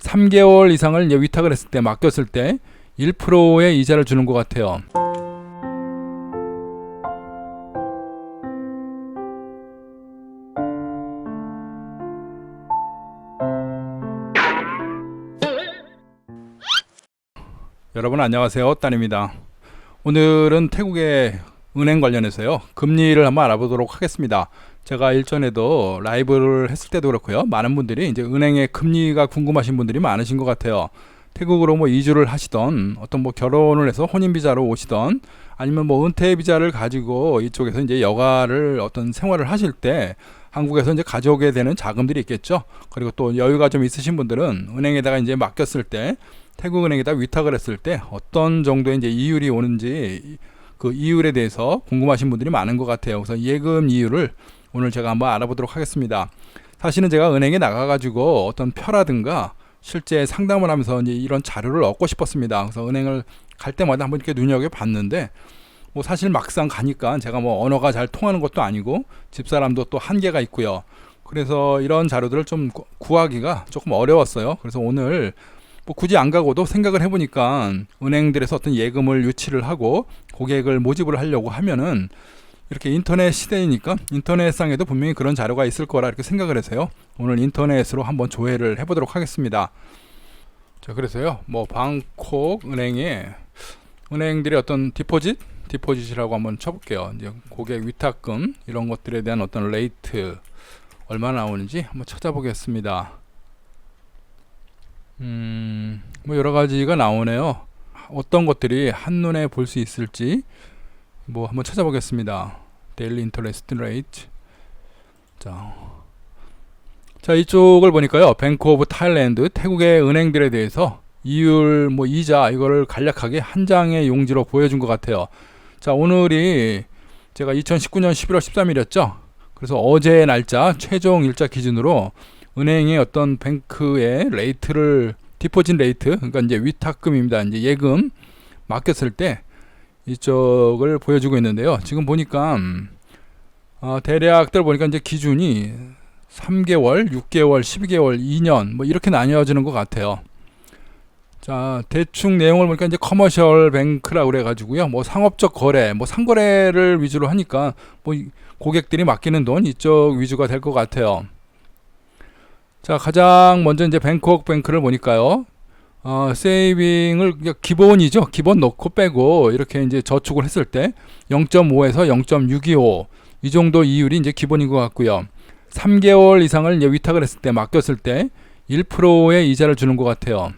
3개월 이상을 이제 위탁을 했을 때, 맡겼을 때 1%의 이자를 주는 것 같아요. 여러분 안녕하세요, 따입니다. 오늘은 태국의 은행 관련해서요, 금리를 한번 알아보도록 하겠습니다. 제가 일전에도 라이브를 했을 때도 그렇고요, 많은 분들이 이제 은행의 금리가 궁금하신 분들이 많으신 것 같아요. 태국으로 뭐 이주를 하시던, 어떤 뭐 결혼을 해서 혼인 비자로 오시던, 아니면 뭐 은퇴 비자를 가지고 이쪽에서 이제 여가를 어떤 생활을 하실 때 한국에서 이제 가져오게 되는 자금들이 있겠죠. 그리고 또 여유가 좀 있으신 분들은 은행에다가 이제 맡겼을 때, 태국 은행에다 위탁을 했을 때 어떤 정도의 이제 이율이 오는지, 그 이율에 대해서 궁금하신 분들이 많은 것 같아요. 그래서 예금 이율을 오늘 제가 한번 알아보도록 하겠습니다. 사실은 제가 은행에 나가가지고 어떤 표라든가 실제 상담을 하면서 이제 이런 자료를 얻고 싶었습니다. 그래서 은행을 갈 때마다 한번 이렇게 눈여겨봤는데, 뭐 사실 막상 가니까 제가 뭐 언어가 잘 통하는 것도 아니고 집사람도 또 한계가 있고요. 그래서 이런 자료들을 좀 구하기가 조금 어려웠어요. 그래서 오늘 뭐 굳이 안 가고도 생각을 해보니까 은행들에서 어떤 예금을 유치를 하고 고객을 모집을 하려고 하면은 이렇게 인터넷 시대이니까 인터넷상에도 분명히 그런 자료가 있을 거라 이렇게 생각을 해서요, 오늘 인터넷으로 한번 조회를 해보도록 하겠습니다. 자, 그래서요, 뭐 방콕 은행들의 어떤 디포짓이라고 한번 쳐볼게요. 이제 고객 위탁금 이런 것들에 대한 어떤 레이트 얼마나 나오는지 한번 찾아보겠습니다. 뭐 여러 가지가 나오네요. 어떤 것들이 한눈에 볼 수 있을지 뭐 한번 찾아보겠습니다. 데일리 인터레스트 레이트. 자, 이쪽을 보니까요, 뱅크 오브 타일랜드, 태국의 은행들에 대해서 이율, 뭐 이자, 이거를 간략하게 한 장의 용지로 보여준 것 같아요. 자, 오늘이 제가 2019년 11월 13일이었죠. 그래서 어제의 날짜, 최종 일자 기준으로 은행의 어떤 뱅크의 레이트를, 디포진 레이트, 그러니까 이제 위탁금입니다. 이제 예금 맡겼을 때 이쪽을 보여주고 있는데요. 지금 보니까 대략들 보니까 이제 기준이 3개월, 6개월, 12개월, 2년 뭐 이렇게 나뉘어지는 것 같아요. 자, 대충 내용을 보니까 이제 커머셜 뱅크라고 그래가지고요, 뭐 상업적 거래, 뭐 상거래를 위주로 하니까 뭐 고객들이 맡기는 돈 이쪽 위주가 될 것 같아요. 자, 가장 먼저 이제 뱅콕 뱅크를 보니까요, 세이빙을 기본이죠. 기본 넣고 빼고 이렇게 이제 저축을 했을 때 0.5에서 0.625 이 정도 이율이 이제 기본인 것 같고요. 3개월 이상을 이제 위탁을 했을 때, 맡겼을 때 1%의 이자를 주는 것 같아요.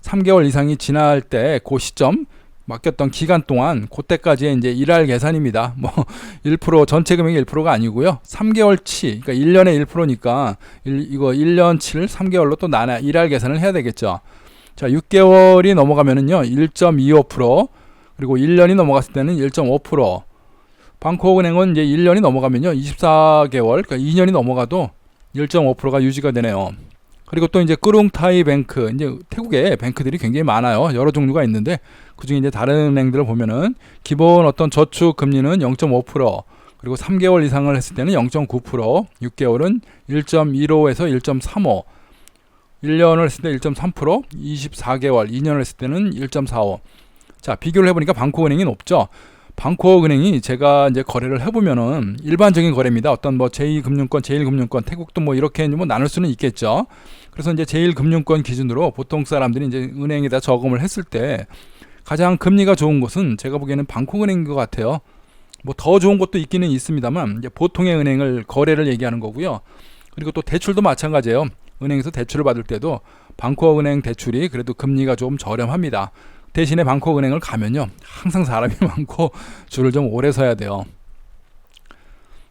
3개월 이상이 지날 때 그 시점, 맡겼던 기간 동안 그때까지의 이제 일할 계산입니다. 뭐 1% 전체 금액이 1%가 아니고요, 3개월치, 그러니까 1년에 1%니까 이거 1년치를 3개월로 또 나눠 일할 계산을 해야 되겠죠. 자, 6개월이 넘어가면은요 1.25%, 그리고 1년이 넘어갔을 때는 1.5%. 방콕 은행은 이제 1년이 넘어가면요 24개월, 그러니까 2년이 넘어가도 1.5%가 유지가 되네요. 그리고 또 이제 끄룽타이 뱅크, 이제 태국에 뱅크들이 굉장히 많아요. 여러 종류가 있는데 그중에 이제 다른 은행들을 보면은 기본 어떤 저축 금리는 0.5%, 그리고 3개월 이상을 했을 때는 0.9%, 6개월은 1.15에서 1.35, 1년을 했을 때 1.3%, 24개월, 2년을 했을 때는 1.45. 자, 비교를 해보니까 방콕 은행이 높죠. 방콕 은행이 제가 이제 거래를 해보면은 일반적인 거래입니다. 어떤 뭐 제2금융권, 제1금융권, 태국도 뭐 이렇게 뭐 나눌 수는 있겠죠. 그래서 이제 제1금융권 기준으로 보통 사람들이 이제 은행에다 저금을 했을 때 가장 금리가 좋은 곳은 제가 보기에는 방콕 은행인 것 같아요. 뭐 더 좋은 곳도 있기는 있습니다만 이제 보통의 은행을 거래를 얘기하는 거고요. 그리고 또 대출도 마찬가지예요. 은행에서 대출을 받을 때도 방콕 은행 대출이 그래도 금리가 좀 저렴합니다. 대신에 방콕 은행을 가면요 항상 사람이 많고 줄을 좀 오래 서야 돼요.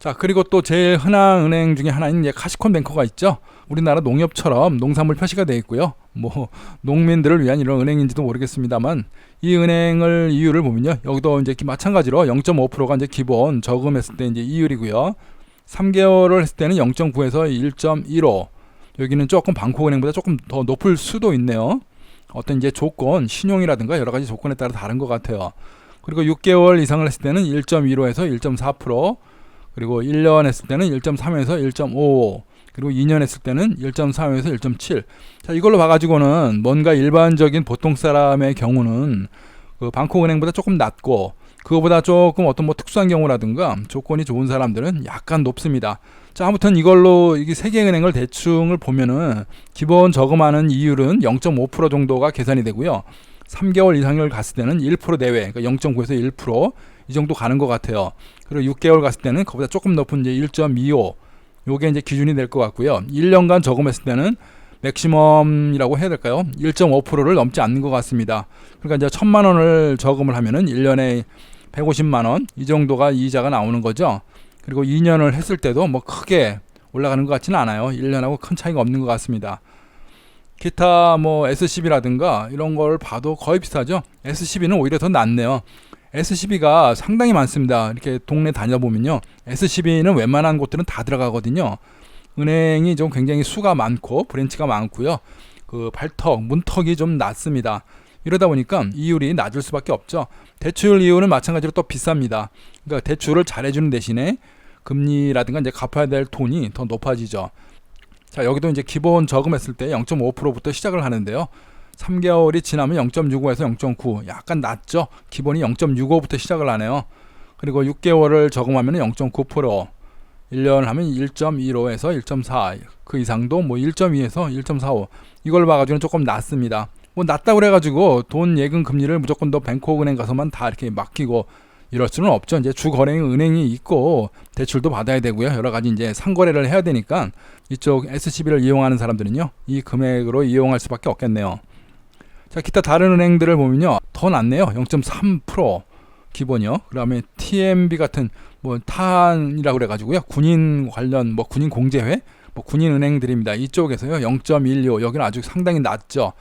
자, 그리고 또 제일 흔한 은행 중에 하나인 이제 카시콘뱅크가 있죠. 우리나라 농협처럼 농산물 표시가 되어 있고요. 뭐 농민들을 위한 이런 은행인지도 모르겠습니다만 이 은행을 이율을 보면요, 여기도 이제 마찬가지로 0.5%가 이제 기본 저금했을 때 이제 이율이고요. 3개월을 했을 때는 0.9에서 1.15. 여기는 조금 방콕 은행보다 조금 더 높을 수도 있네요. 어떤 이제 조건, 신용이라든가 여러 가지 조건에 따라 다른 것 같아요. 그리고 6개월 이상을 했을 때는 1.15에서 1.4%, 그리고 1년 했을 때는 1.3에서 1.55, 그리고 2년 했을 때는 1.45에서 1.7. 자, 이걸로 봐가지고는 뭔가 일반적인 보통 사람의 경우는 그 방콕은행보다 조금 낮고, 그거보다 조금 어떤 뭐 특수한 경우라든가 조건이 좋은 사람들은 약간 높습니다. 자, 아무튼 이걸로 이게 세계은행을 대충을 보면은 기본 저금하는 이율은 0.5% 정도가 계산이 되고요. 3개월 이상을 갔을 때는 1% 내외, 그러니까 0.9에서 1%이 정도 가는 것 같아요. 그리고 6개월 갔을 때는 그보다 조금 높은 이제 1.25, 요게 이제 기준이 될 것 같고요. 1년간 저금했을 때는 맥시멈이라고 해야 될까요? 1.5%를 넘지 않는 것 같습니다. 그러니까 이제 1,000만 원을 저금을 하면은 1년에 150만 원 이 정도가 이자가 나오는 거죠. 그리고 2년을 했을 때도 뭐 크게 올라가는 것 같지는 않아요. 1년하고 큰 차이가 없는 것 같습니다. 기타 뭐 S12라든가 이런 걸 봐도 거의 비슷하죠. S12는 오히려 더 낫네요. S12가 상당히 많습니다. 이렇게 동네 다녀보면요, S12는 웬만한 곳들은 다 들어가거든요. 은행이 좀 굉장히 수가 많고 브랜치가 많고요. 그 발턱, 문턱이 좀 낮습니다. 이러다 보니까 이율이 낮을 수밖에 없죠. 대출 이율은 마찬가지로 또 비쌉니다. 그러니까 대출을 잘해주는 대신에 금리라든가 이제 갚아야 될 돈이 더 높아지죠. 자, 여기도 이제 기본 저금했을 때 0.5%부터 시작을 하는데요. 3개월이 지나면 0.65에서 0.9, 약간 낮죠. 기본이 0.65부터 시작을 하네요. 그리고 6개월을 저금하면 0.9%, 1년 하면 1.15에서 1.4, 그 이상도 뭐 1.2에서 1.45, 이걸 봐가지고는 조금 낮습니다. 뭐 낮다고 그래가지고 돈 예금 금리를 무조건 더 뱅콕은행 가서만 다 이렇게 맡기고 이럴 수는 없죠. 이제 주거래 은행이 있고 대출도 받아야 되고요. 여러 가지 이제 상거래를 해야 되니까 이쪽 S12를 이용하는 사람들은요, 이 금액으로 이용할 수밖에 없겠네요. 자, 기타 다른 은행들을 보면요, 더 낮네요. 0.3% 기본이요. 그다음에 TMB 같은 뭐 탄이라고 그래가지고요, 군인 관련 뭐 군인 공제회, 뭐 군인 은행들입니다. 이쪽에서요 0.15, 여기는 아주 상당히 낮죠.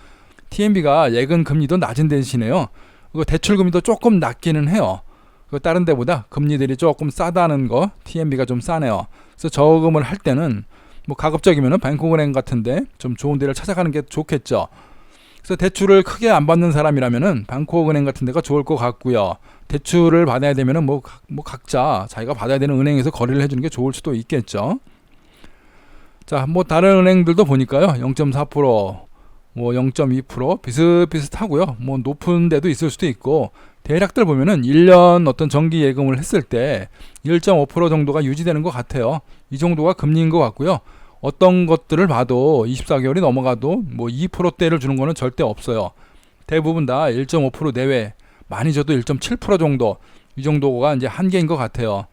TMB가 예금 금리도 낮은 대신에요, 그 대출 금리도 조금 낮기는 해요. 그 다른 데보다 금리들이 조금 싸다는 거, TMB가 좀 싸네요. 그래서 저금을 할 때는 뭐 가급적이면은 뱅콕은행 같은데 좀 좋은 데를 찾아가는 게 좋겠죠. 그래서 대출을 크게 안 받는 사람이라면은 뱅콕은행 같은 데가 좋을 것 같고요. 대출을 받아야 되면은 뭐 각자 자기가 받아야 되는 은행에서 거래를 해주는 게 좋을 수도 있겠죠. 자, 뭐 다른 은행들도 보니까요, 0.4%, 뭐 0.2% 비슷비슷하고요. 뭐 높은 데도 있을 수도 있고, 대략들 보면은 1년 어떤 정기 예금을 했을 때 1.5% 정도가 유지되는 것 같아요. 이 정도가 금리인 것 같고요. 어떤 것들을 봐도 24개월이 넘어가도 뭐 2%대를 주는 거는 절대 없어요. 대부분 다 1.5% 내외, 많이 줘도 1.7% 정도, 이 정도가 이제 한계인 것 같아요.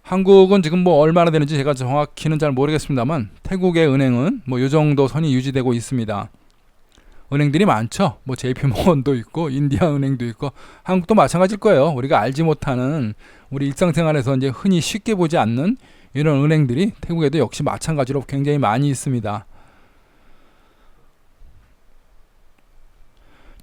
한국은 지금 뭐 얼마나 되는지 제가 정확히는 잘 모르겠습니다만, 태국의 은행은 뭐 이 정도 선이 유지되고 있습니다. 은행들이 많죠. 뭐 JP모건도 있고 인디아 은행도 있고, 한국도 마찬가지일 거예요. 우리가 알지 못하는, 우리 일상생활에서 이제 흔히 쉽게 보지 않는 이런 은행들이 태국에도 역시 마찬가지로 굉장히 많이 있습니다.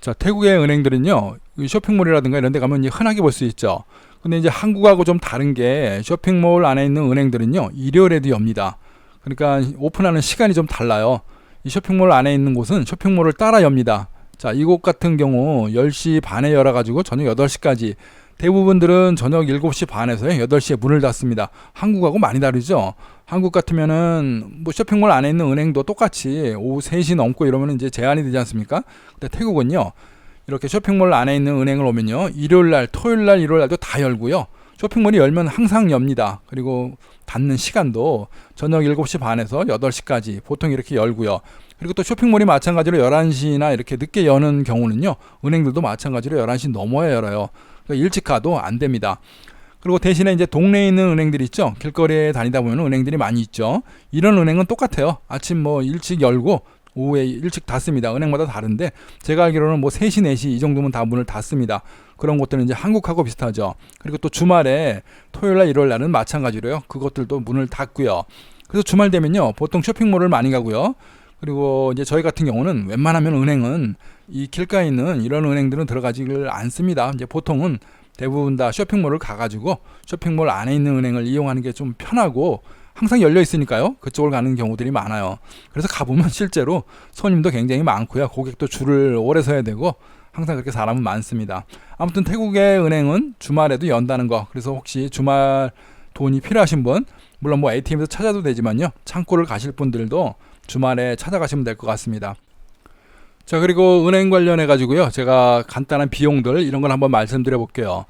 자, 태국의 은행들은요, 쇼핑몰이라든가 이런 데 가면 흔하게 볼 수 있죠. 근데 이제 한국하고 좀 다른 게, 쇼핑몰 안에 있는 은행들은요, 일요일에도 엽니다. 그러니까 오픈하는 시간이 좀 달라요. 이 쇼핑몰 안에 있는 곳은 쇼핑몰을 따라 엽니다. 자, 이곳 같은 경우 10시 반에 열어가지고 저녁 8시까지, 대부분들은 저녁 7시 반에서 8시에 문을 닫습니다. 한국하고 많이 다르죠. 한국 같으면은 뭐 쇼핑몰 안에 있는 은행도 똑같이 오후 3시 넘고 이러면 이제 제한이 되지 않습니까? 근데 태국은요, 이렇게 쇼핑몰 안에 있는 은행을 오면요, 일요일날, 토요일날, 일요일날도 다 열고요. 쇼핑몰이 열면 항상 엽니다. 그리고 닫는 시간도 저녁 7시 반에서 8시까지 보통 이렇게 열고요. 그리고 또 쇼핑몰이 마찬가지로 11시나 이렇게 늦게 여는 경우는요, 은행들도 마찬가지로 11시 넘어야 열어요. 그러니까 일찍 가도 안 됩니다. 그리고 대신에 이제 동네에 있는 은행들이 있죠. 길거리에 다니다 보면 은행들이 많이 있죠. 이런 은행은 똑같아요. 아침 뭐 일찍 열고 오후에 일찍 닫습니다. 은행마다 다른데 제가 알기로는 뭐 3시, 4시 이 정도면 다 문을 닫습니다. 그런 것들은 이제 한국하고 비슷하죠. 그리고 또 주말에 토요일날, 일요일날은 마찬가지로요. 그것들도 문을 닫고요. 그래서 주말 되면요, 보통 쇼핑몰을 많이 가고요. 그리고 이제 저희 같은 경우는 웬만하면 은행은 이 길가에 있는 이런 은행들은 들어가지를 않습니다. 이제 보통은 대부분 다 쇼핑몰을 가가지고 쇼핑몰 안에 있는 은행을 이용하는 게 좀 편하고, 항상 열려 있으니까요. 그쪽을 가는 경우들이 많아요. 그래서 가보면 실제로 손님도 굉장히 많고요. 고객도 줄을 오래 서야 되고, 항상 그렇게 사람은 많습니다. 아무튼 태국의 은행은 주말에도 연다는 거. 그래서 혹시 주말 돈이 필요하신 분, 물론 뭐 ATM에서 찾아도 되지만요. 창구를 가실 분들도 주말에 찾아가시면 될 것 같습니다. 자, 그리고 은행 관련해 가지고요. 제가 간단한 비용들 이런 걸 한번 말씀드려 볼게요.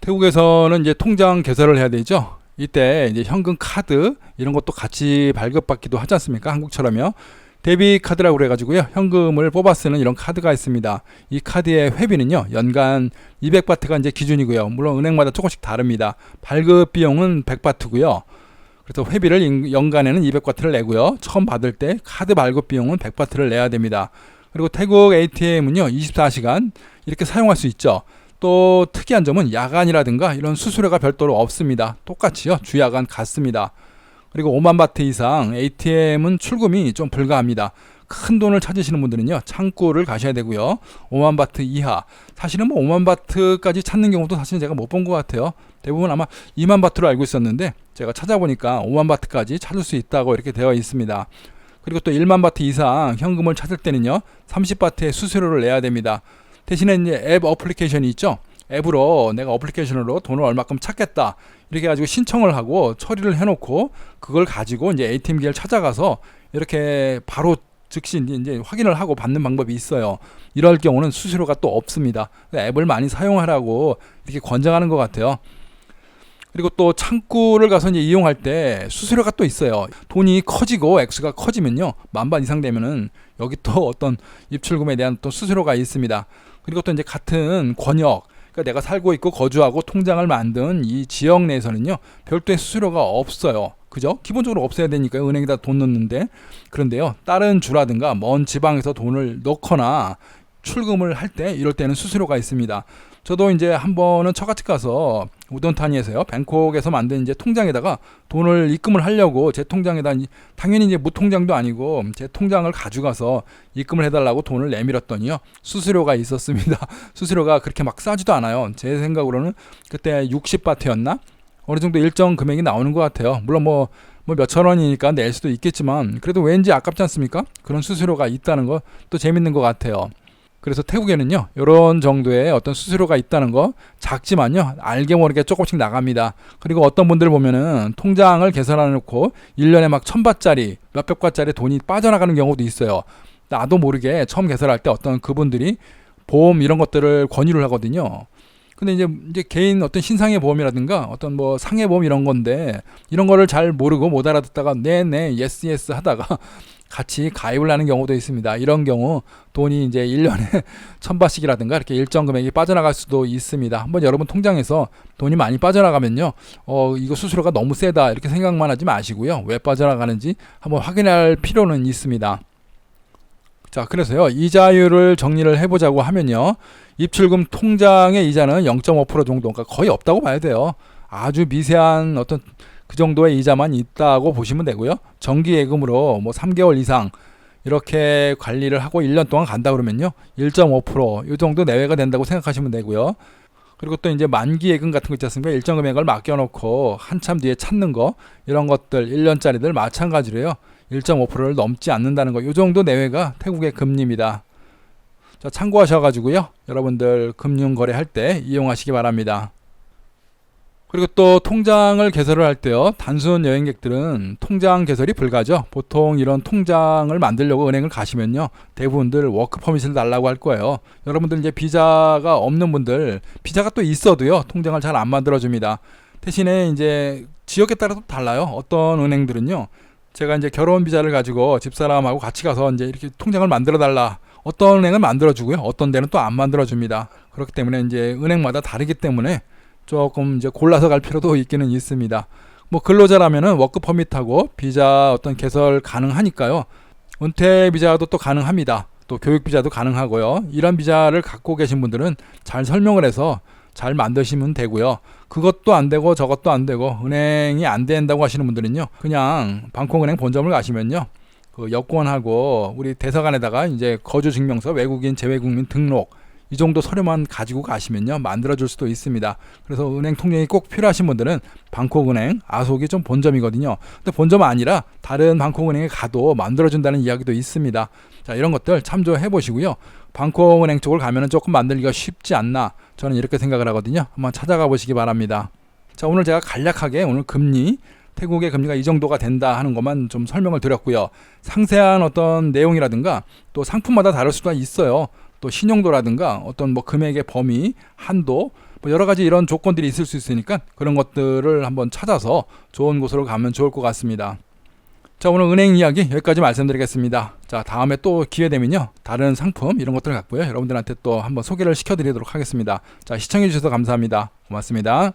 태국에서는 이제 통장 개설을 해야 되죠. 이때 이제 현금 카드 이런 것도 같이 발급받기도 하지 않습니까? 한국처럼요. 데뷔 카드라고 그래가지고요. 현금을 뽑아 쓰는 이런 카드가 있습니다. 이 카드의 회비는요. 연간 200바트가 이제 기준이고요. 물론 은행마다 조금씩 다릅니다. 발급 비용은 100바트고요. 그래서 회비를 연간에는 200바트를 내고요. 처음 받을 때 카드 발급 비용은 100바트를 내야 됩니다. 그리고 태국 ATM은요. 24시간 이렇게 사용할 수 있죠. 또 특이한 점은 야간이라든가 이런 수수료가 별도로 없습니다. 똑같이요. 주야간 같습니다. 그리고 5만 바트 이상 ATM은 출금이 좀 불가합니다. 큰 돈을 찾으시는 분들은요. 창구를 가셔야 되고요. 5만 바트 이하. 사실은 뭐 5만 바트까지 찾는 경우도 사실 제가 못 본 것 같아요. 대부분 아마 2만 바트로 알고 있었는데 제가 찾아보니까 5만 바트까지 찾을 수 있다고 이렇게 되어 있습니다. 그리고 또 1만 바트 이상 현금을 찾을 때는요. 30바트의 수수료를 내야 됩니다. 대신에 이제 앱 어플리케이션이 있죠. 앱으로 내가 어플리케이션으로 돈을 얼마큼 찾겠다 이렇게 가지고 신청을 하고 처리를 해놓고 그걸 가지고 이제 ATM 기계를 찾아가서 이렇게 바로 즉시 이제 확인을 하고 받는 방법이 있어요. 이럴 경우는 수수료가 또 없습니다. 앱을 많이 사용하라고 이렇게 권장하는 것 같아요. 그리고 또 창구를 가서 이제 이용할 때 수수료가 또 있어요. 돈이 커지고 액수가 커지면요. 10,000바 이상 되면은 여기 또 어떤 입출금에 대한 또 수수료가 있습니다. 그리고 또 이제 같은 권역, 그러니까 내가 살고 있고 거주하고 통장을 만든 이 지역 내에서는요. 별도의 수수료가 없어요. 그죠? 기본적으로 없어야 되니까요. 은행에다 돈 넣는데. 그런데요. 다른 주라든가 먼 지방에서 돈을 넣거나 출금을 할 때 이럴 때는 수수료가 있습니다. 저도 이제 한 번은 처갓집 가서 우돈타니에서요. 뱅콕에서 만든 이제 통장에다가 돈을 입금을 하려고 제 통장에다 당연히 이제 무통장도 아니고 제 통장을 가져가서 입금을 해달라고 돈을 내밀었더니요. 수수료가 있었습니다. 수수료가 그렇게 막 싸지도 않아요. 제 생각으로는 그때 60바트였나? 어느 정도 일정 금액이 나오는 것 같아요. 물론 뭐 몇천 원이니까 낼 수도 있겠지만 그래도 왠지 아깝지 않습니까? 그런 수수료가 있다는 거 또 재밌는 것 같아요. 그래서 태국에는요, 이런 정도의 어떤 수수료가 있다는 거 작지만요, 알게 모르게 조금씩 나갑니다. 그리고 어떤 분들 보면은 통장을 개설해 놓고 1년에 막 1,000바짜리, 몇백 바짜리 돈이 빠져나가는 경우도 있어요. 나도 모르게 처음 개설할 때 어떤 그분들이 보험 이런 것들을 권유를 하거든요. 근데 이제 개인 어떤 신상의 보험이라든가 어떤 뭐 상해 보험 이런 건데 이런 거를 잘 모르고 못 알아듣다가 네네 예스 하다가 같이 가입을 하는 경우도 있습니다. 이런 경우 돈이 이제 1년에 1,000바씩이라든가 이렇게 일정 금액이 빠져나갈 수도 있습니다. 한번 여러분 통장에서 돈이 많이 빠져나가면요. 이거 수수료가 너무 세다 이렇게 생각만 하지 마시고요. 왜 빠져나가는지 한번 확인할 필요는 있습니다. 자, 그래서요. 이자율을 정리를 해보자고 하면요. 입출금 통장의 이자는 0.5% 정도, 그러니까 거의 없다고 봐야 돼요. 아주 미세한 어떤 그 정도의 이자만 있다고 보시면 되고요. 정기예금으로 뭐 3개월 이상 이렇게 관리를 하고 1년 동안 간다 그러면요. 1.5% 이 정도 내외가 된다고 생각하시면 되고요. 그리고 또 이제 만기 예금 같은 거 있지 않습니까? 일정 금액을 맡겨놓고 한참 뒤에 찾는 거 이런 것들 1년짜리들 마찬가지로요. 1.5%를 넘지 않는다는 거 이 정도 내외가 태국의 금리입니다. 자, 참고하셔가지고요. 여러분들 금융 거래할 때 이용하시기 바랍니다. 그리고 또 통장을 개설을 할 때요. 단순 여행객들은 통장 개설이 불가죠. 보통 이런 통장을 만들려고 은행을 가시면요. 대부분들 워크 퍼밋을 달라고 할 거예요. 여러분들 이제 비자가 없는 분들, 비자가 또 있어도요. 통장을 잘 안 만들어줍니다. 대신에 이제 지역에 따라서 달라요. 어떤 은행들은요. 제가 이제 결혼 비자를 가지고 집사람하고 같이 가서 이제 이렇게 통장을 만들어 달라. 어떤 은행은 만들어주고요. 어떤 데는 또 안 만들어줍니다. 그렇기 때문에 이제 은행마다 다르기 때문에 조금 이제 골라서 갈 필요도 있기는 있습니다. 뭐 근로자라면은 워크 퍼밋하고 비자 어떤 개설 가능하니까요. 은퇴 비자도 또 가능합니다. 또 교육 비자도 가능하고요. 이런 비자를 갖고 계신 분들은 잘 설명을 해서 잘 만드시면 되고요. 그것도 안 되고 저것도 안 되고 은행이 안 된다고 하시는 분들은요. 그냥 방콕은행 본점을 가시면요. 그 여권하고 우리 대사관에다가 이제 거주 증명서, 외국인 재외국민 등록 이 정도 서류만 가지고 가시면요. 만들어줄 수도 있습니다. 그래서 은행 통장이 꼭 필요하신 분들은 방콕은행, 아속이 좀 본점이거든요. 근데 본점 아니라 다른 방콕은행에 가도 만들어준다는 이야기도 있습니다. 자, 이런 것들 참조해 보시고요. 방콕은행 쪽을 가면은 조금 만들기가 쉽지 않나 저는 이렇게 생각을 하거든요. 한번 찾아가 보시기 바랍니다. 자, 오늘 제가 간략하게 오늘 금리 태국의 금리가 이 정도가 된다 하는 것만 좀 설명을 드렸고요. 상세한 어떤 내용이라든가 또 상품마다 다를 수가 있어요. 또 신용도라든가 어떤 뭐 금액의 범위, 한도, 뭐 여러 가지 이런 조건들이 있을 수 있으니까 그런 것들을 한번 찾아서 좋은 곳으로 가면 좋을 것 같습니다. 자, 오늘 은행 이야기 여기까지 말씀드리겠습니다. 자, 다음에 또 기회 되면요, 다른 상품 이런 것들을 갖고요, 여러분들한테 또 한번 소개를 시켜드리도록 하겠습니다. 자, 시청해 주셔서 감사합니다. 고맙습니다.